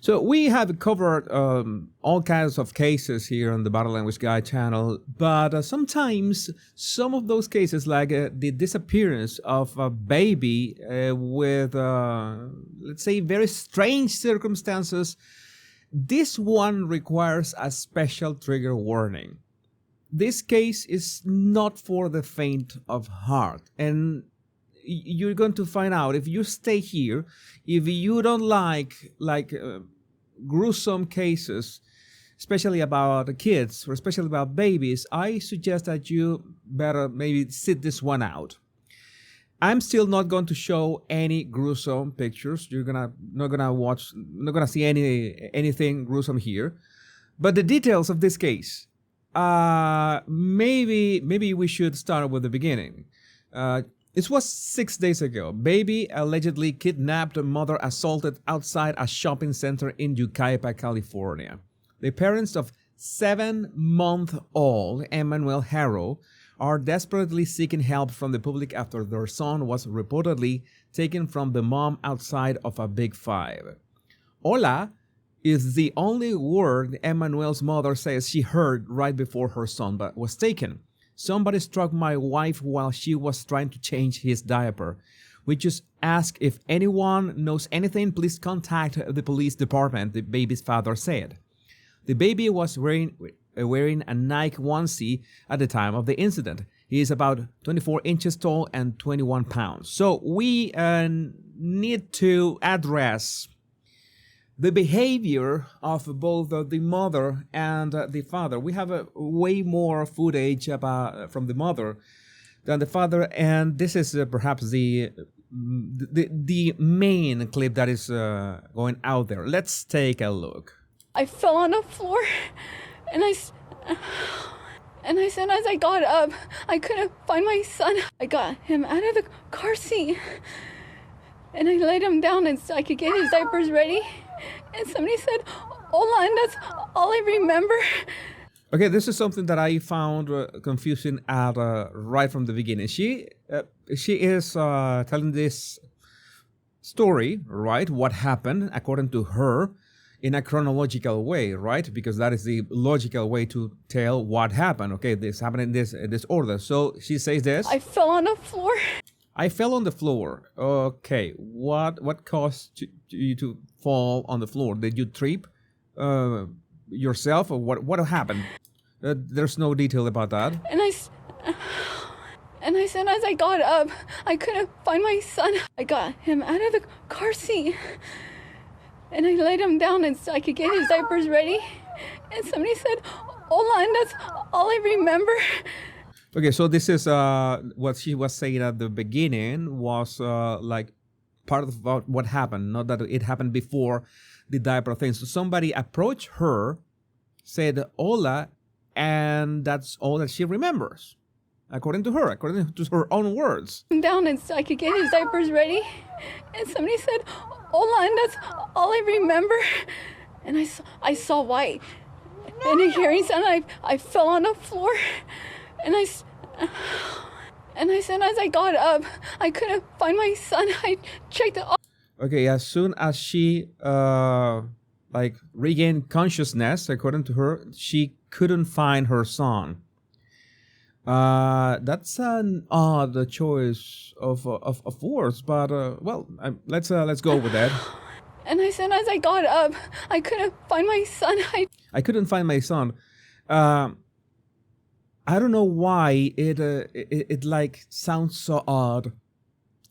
So we have covered all kinds of cases here on the Body Language Guy channel, but sometimes some of those cases, like the disappearance of a baby with, let's say, very strange circumstances, this one requires a special trigger warning. This case is not for the faint of heart, and you're going to find out if you stay here. If you don't like gruesome cases, especially about kids or especially about babies, I suggest that you better maybe sit this one out. I'm still not going to show any gruesome pictures. You're not gonna see anything gruesome here. But the details of this case, maybe we should start with the beginning. It was 6 days ago. Baby allegedly kidnapped, mother assaulted outside a shopping center in Yucaipa, California. The parents of 7-month-old Emmanuel Haro are desperately seeking help from the public after their son was reportedly taken from the mom outside of a Big Five. Hola is the only word Emmanuel's mother says she heard right before her son was taken. Somebody struck my wife while she was trying to change his diaper. We just ask if anyone knows anything, please contact the police department, the baby's father said. The baby was wearing a Nike onesie at the time of the incident. He is about 24 inches tall and 21 pounds. So we need to address the behavior of both the mother and the father. We have way more footage from the mother than the father, and this is perhaps the main clip that is going out there. Let's take a look. I fell on the floor, and as soon as I got up, I couldn't find my son. I got him out of the car seat, and I laid him down so I could get his diapers ready. And somebody said, hola, and that's all I remember. Okay, this is something that I found confusing right from the beginning. She is telling this story, right? What happened according to her in a chronological way, right? Because that is the logical way to tell what happened. Okay, this happened in this order. So she says this. I fell on the floor. I fell on the floor. Okay, what caused you to fall on the floor? Did you trip yourself, or what happened? There's no detail about that. And as soon as I got up, I couldn't find my son. I got him out of the car seat, and I laid him down so I could get his diapers ready. And somebody said, hola, and that's all I remember. Okay, so this is what she was saying at the beginning was like part of what happened, not that it happened before the diaper thing. So somebody approached her, said hola, and that's all that she remembers, according to her own words. Down so I could get his diapers ready, and somebody said hola, and that's all I remember. And I saw white, and a hearing sound. I fell on the floor. And as soon as I got up, I couldn't find my son. I checked it. Okay, as soon as she regained consciousness, according to her, she couldn't find her son. That's an odd choice of words, but let's go with that. And as soon as I got up, I couldn't find my son. I couldn't find my son. I don't know why it like sounds so odd.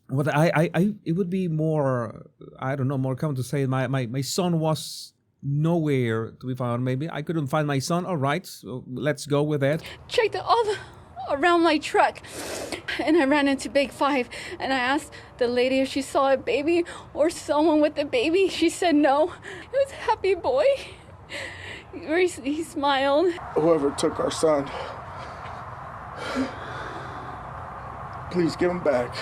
What it would be more, I don't know, more common to say my son was nowhere to be found. Maybe I couldn't find my son. All right, so let's go with that. Checked all around my truck, and I ran into Big Five, and I asked the lady if she saw a baby or someone with a baby. She said no. It was a happy boy. He smiled. Whoever took our son, please give him back.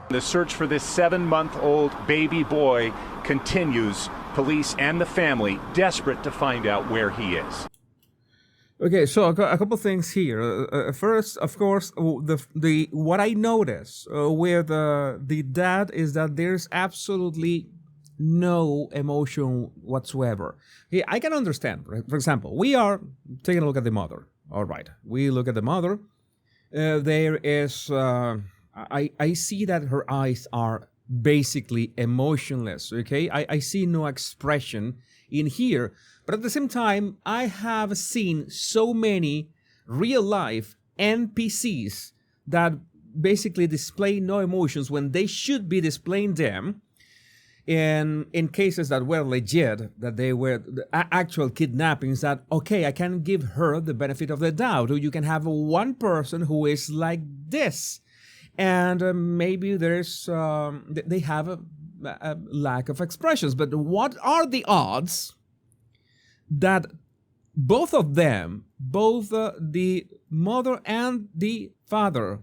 The search for this 7-month-old baby boy continues. Police and the family desperate to find out where he is. Okay, so a couple things here. First, of course, the what I notice with the dad is that there's absolutely no emotion whatsoever. I can understand. For example, we are taking a look at the mother. All right, we look at the mother. There is, I see that her eyes are basically emotionless. Okay, I see no expression in here. But at the same time, I have seen so many real life NPCs that basically display no emotions when they should be displaying them in cases that were legit, that they were actual kidnappings, that, okay, I can give her the benefit of the doubt. Or you can have one person who is like this. And maybe there's, they have a lack of expressions. But what are the odds that both of them, both the mother and the father,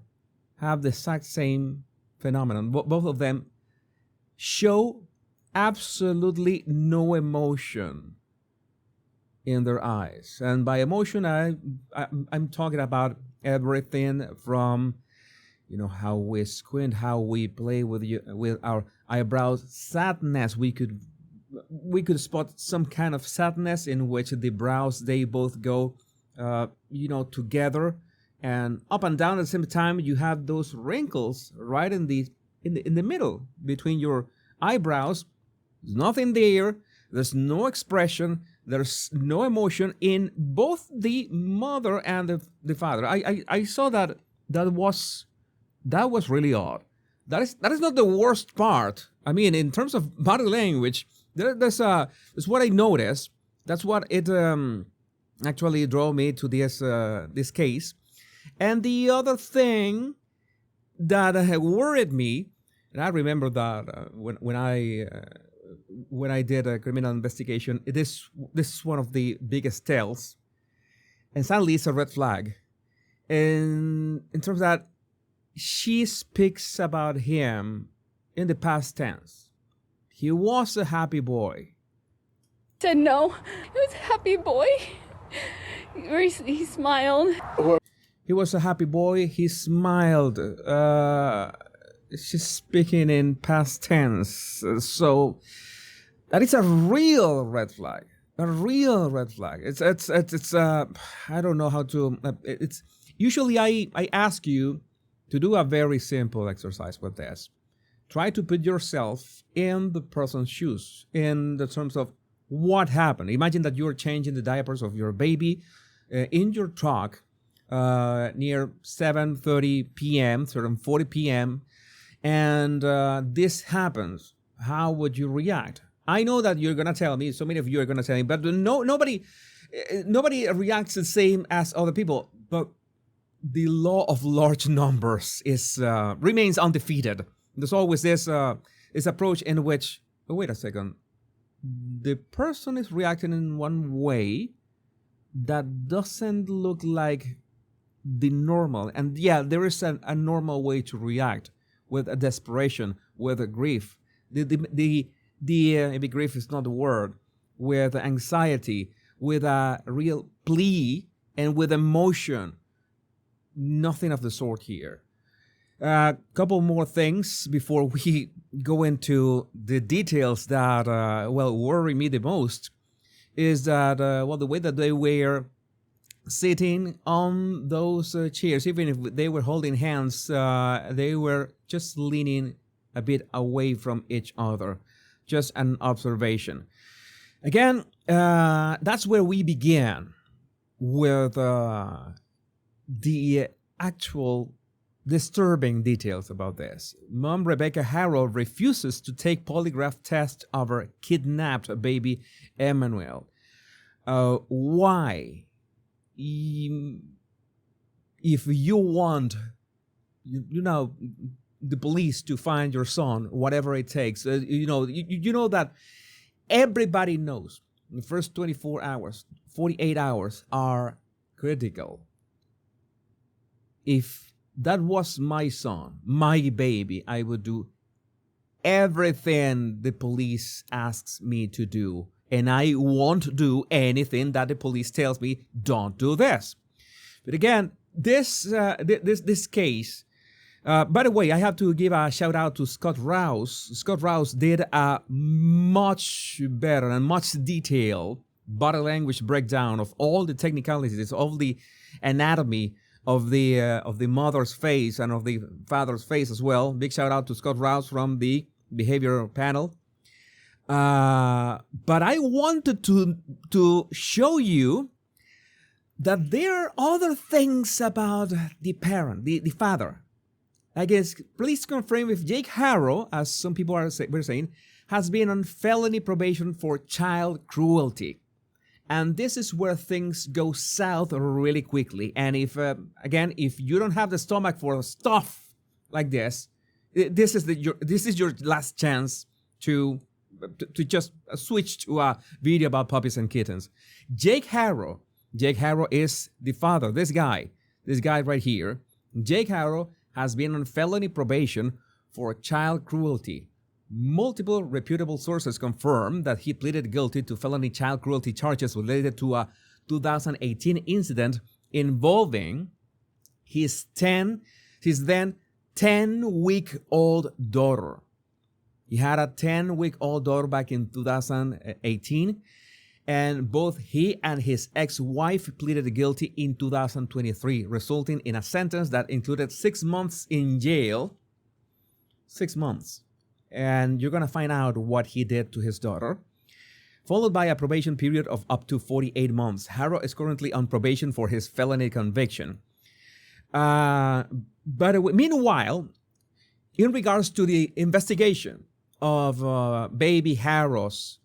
have the exact same phenomenon? Both of them show absolutely no emotion in their eyes. And by emotion, I'm talking about everything from, you know, how we squint, how we play with our eyebrows, sadness. We could spot some kind of sadness in which the brows, they both go, together and up and down at the same time. You have those wrinkles right in the middle between your eyebrows. There's nothing there. There's no expression. There's no emotion in both the mother and the father. I saw that was really odd. That is not the worst part. I mean, in terms of body language, there's what I noticed. That's what it actually drove me to this case. And the other thing that worried me, and I remember that when I did a criminal investigation, this is one of the biggest tells, and sadly it's a red flag. And in terms that she speaks about him in the past tense. He was a happy boy. Said no, it was a happy boy. He smiled. He was a happy boy. He smiled. She's speaking in past tense. So that is a real red flag. A real red flag. It's I don't know how to. It's usually I ask you to do a very simple exercise with this. Try to put yourself in the person's shoes in the terms of what happened. Imagine that you're changing the diapers of your baby in your truck near 7:30 p.m., 7:40 p.m., and this happens. How would you react? I know that you're gonna tell me. So many of you are gonna tell me, but nobody reacts the same as other people. But the law of large numbers remains undefeated. There's always this approach in which, oh, wait a second, the person is reacting in one way that doesn't look like the normal. And yeah, there is a normal way to react with a desperation, with a grief. Maybe grief is not the word, with anxiety, with a real plea, and with emotion. Nothing of the sort here. A couple more things before we go into the details that worry me the most is that the way that they were sitting on those chairs, even if they were holding hands, they were just leaning a bit away from each other. Just an observation. Again, that's where we began with the actual disturbing details about this. Mom Rebecca Haro refuses to take polygraph test of her kidnapped baby Emmanuel. Why? If you want, the police to find your son, whatever it takes, you know that everybody knows the first 24 hours, 48 hours are critical. If that was my son, my baby, I would do everything the police asks me to do. And I won't do anything that the police tells me, don't do this. But again, this case, By the way, I have to give a shout out to Scott Rouse. Scott Rouse did a much better and much detailed body language breakdown of all the technicalities, of the anatomy of the mother's face and of the father's face as well. Big shout out to Scott Rouse from the behavioral panel. But I wanted to show you that there are other things about the parent, the father. I guess, please confirm if Jake Haro, as some people were saying, has been on felony probation for child cruelty. And this is where things go south really quickly. And if, again, if you don't have the stomach for stuff like this, this is your last chance to just switch to a video about puppies and kittens. Jake Haro is the father. This guy right here. Jake Haro has been on felony probation for child cruelty. Multiple reputable sources confirm that he pleaded guilty to felony child cruelty charges related to a 2018 incident involving his then 10-week-old daughter. He had a 10-week-old daughter back in 2018, and both he and his ex-wife pleaded guilty in 2023, resulting in a sentence that included 6 months in jail. 6 months. And you're going to find out what he did to his daughter, followed by a probation period of up to 48 months. Haro is currently on probation for his felony conviction. But meanwhile, in regards to the investigation of baby Haro's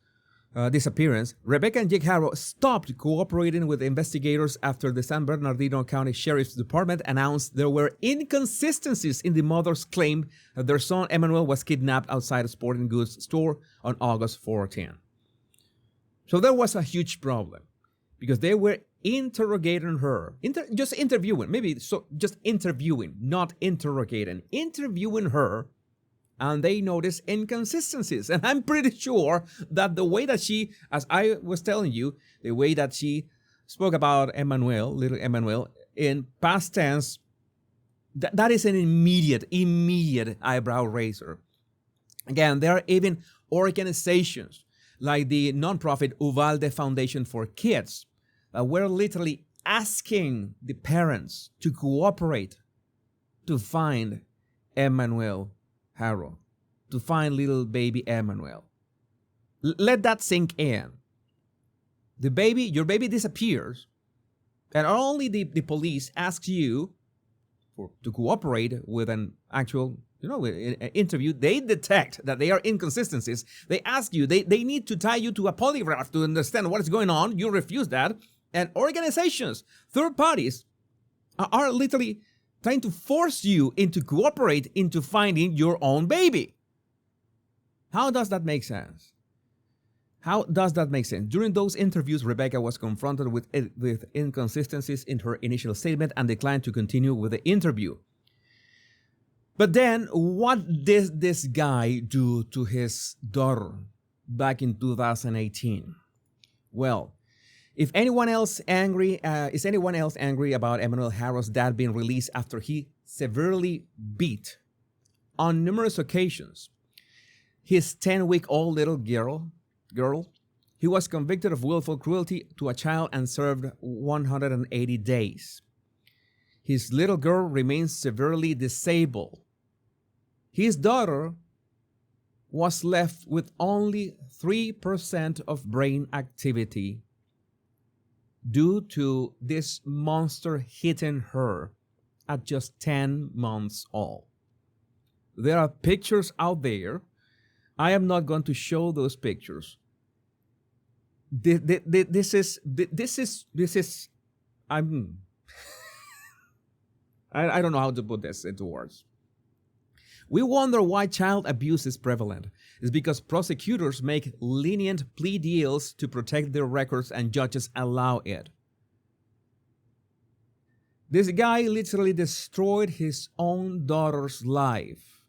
disappearance, Rebecca and Jake Haro stopped cooperating with investigators after the San Bernardino County Sheriff's Department announced there were inconsistencies in the mother's claim that their son Emmanuel was kidnapped outside a sporting goods store on August 14. So there was a huge problem because they were interrogating her, just interviewing, not interrogating, interviewing her. And they noticed inconsistencies. And I'm pretty sure that the way that she, as I was telling you, the way that she spoke about Emmanuel, little Emmanuel, in past tense, that is an immediate eyebrow raiser. Again, there are even organizations like the nonprofit Uvalde Foundation for Kids that were literally asking the parents to cooperate to find Emmanuel Haro, to find little baby Emmanuel. Let that sink in. Your baby disappears, and only the police asks you to cooperate with an actual, interview. They detect that there are inconsistencies. They ask you, they need to tie you to a polygraph to understand what is going on. You refuse that. And organizations, third parties, are literally trying to force you into cooperate into finding your own baby. How does that make sense? During those interviews, Rebecca was confronted with inconsistencies in her initial statement and declined to continue with the interview. But then, what did this guy do to his daughter back in 2018? Well, is anyone else angry about Emmanuel Haro's dad being released after he severely beat, on numerous occasions, his 10-week-old little girl? He was convicted of willful cruelty to a child and served 180 days. His little girl remains severely disabled. His daughter was left with only 3% of brain activity due to this monster hitting her at just 10 months old. There are pictures out there. I am not going to show those pictures. This is I don't know how to put this into words. We wonder why child abuse is prevalent. It's because prosecutors make lenient plea deals to protect their records and judges allow it. This guy literally destroyed his own daughter's life.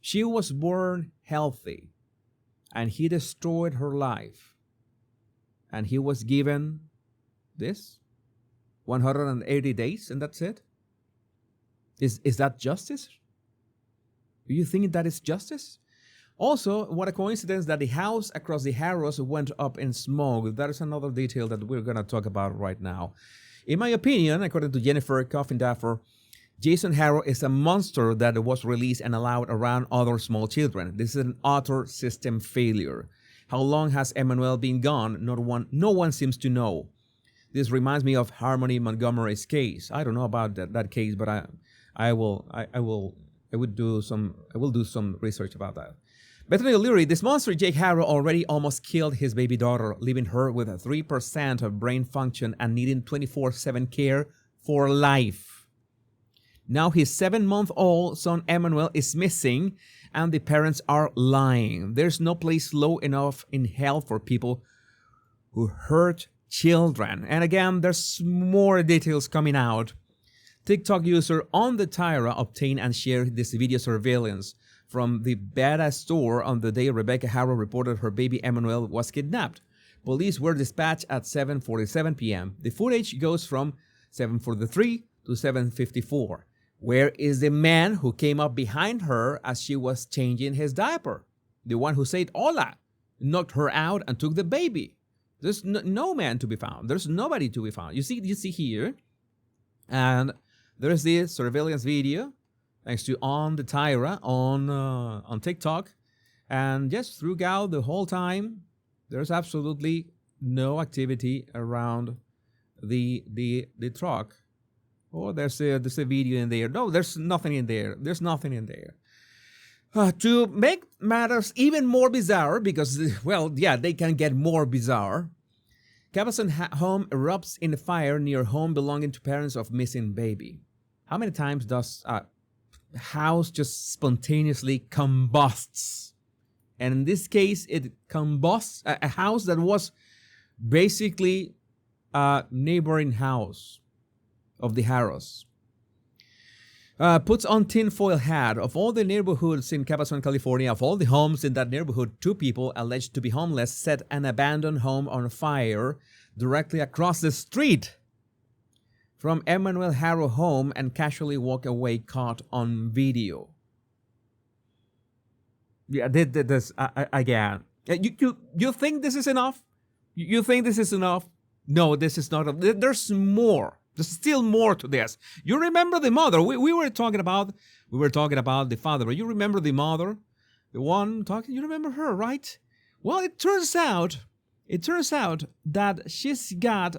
She was born healthy, and he destroyed her life. And he was given this 180 days, and that's it. Is that justice? Do you think that is justice? Also, what a coincidence that the house across the Haros went up in smoke. That is another detail that we're going to talk about right now. In my opinion, according to Jennifer Coffindaffer, Jason Haro is a monster that was released and allowed around other small children. This is an utter system failure. How long has Emmanuel been gone? No one seems to know. This reminds me of Harmony Montgomery's case. I don't know about that case, but I will do some research about that. Bethany O'Leary, this monster Jake Haro already almost killed his baby daughter, leaving her with a 3% of brain function and needing 24/7 care for life. Now his 7-month-old son Emmanuel is missing, and the parents are lying. There's no place low enough in hell for people who hurt children. And again, there's more details coming out. TikTok user On the Tyra obtained and shared this video surveillance from the Badass store on the day Rebecca Haro reported her baby Emmanuel was kidnapped. Police were dispatched at 7:47 p.m. The footage goes from 7:43 to 7:54. Where is the man who came up behind her as she was changing his diaper? The one who said hola, knocked her out and took the baby. There's no man to be found. There's nobody to be found. You see here, and there's this surveillance video thanks to On the Tyra on TikTok, and just throughout the whole time, there's absolutely no activity around the truck. Oh, there's a video in there. No, there's nothing in there. There's nothing in there. To make matters even more bizarre, because, well, yeah, they can get more bizarre, Cabazon home erupts in a fire near home belonging to parents of missing baby. How many times does a house just spontaneously combusts? And in this case, it combusts a house that was basically a neighboring house of the Haros. Puts on tinfoil hat. Of all the neighborhoods in Cabazon, California, of all the homes in that neighborhood, 2 people alleged to be homeless set an abandoned home on fire directly across the street from Emmanuel Haro home and casually walk away, caught on video. Yeah, this again. You think this is enough? You think this is enough? No, this is not. There's more. There's still more to this. You remember the mother? We were talking about the father, but you remember the mother, the one talking. You remember her, right? Well, it turns out that she's got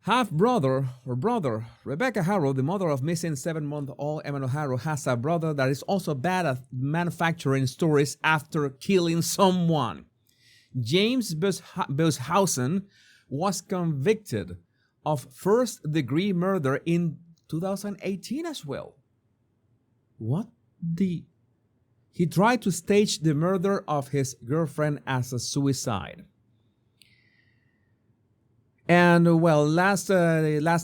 half brother or brother. Rebecca Haro, the mother of missing 7-month-old Emmanuel Haro, has a brother that is also bad at manufacturing stories after killing someone. James Bushausen was convicted of first-degree murder in 2018 as well. He tried to stage the murder of his girlfriend as a suicide. And well, last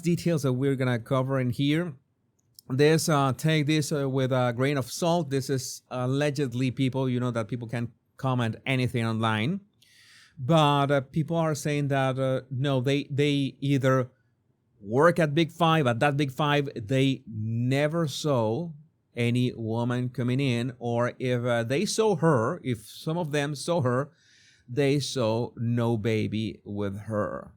details that we're gonna cover in here. Take this with a grain of salt. This is allegedly, people. You know that people can comment anything online. But people are saying that no, they either work at Big Five. At that Big Five, they never saw any woman coming in, or if they saw her, if some of them saw her, they saw no baby with her.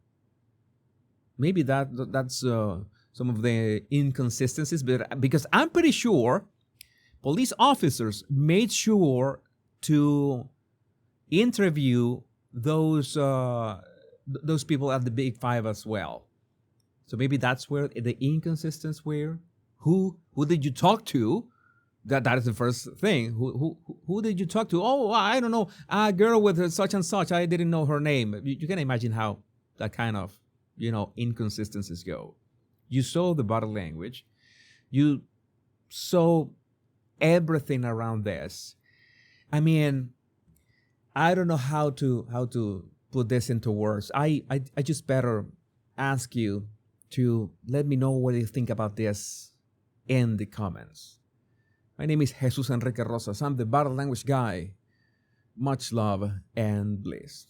Maybe that's some of the inconsistencies, but because I'm pretty sure police officers made sure to interview those people at the Big Five as well. So maybe that's where the inconsistencies were. Who did you talk to? That is the first thing. Who did you talk to? Oh, I don't know. A girl with such and such. I didn't know her name. You can imagine how that kind of, inconsistencies go. You saw the body language. You saw everything around this. I mean, I don't know how to put this into words. I just better ask you to let me know what you think about this in the comments. My name is Jesus Enrique Rosas. I'm the body language guy. Much love and bliss.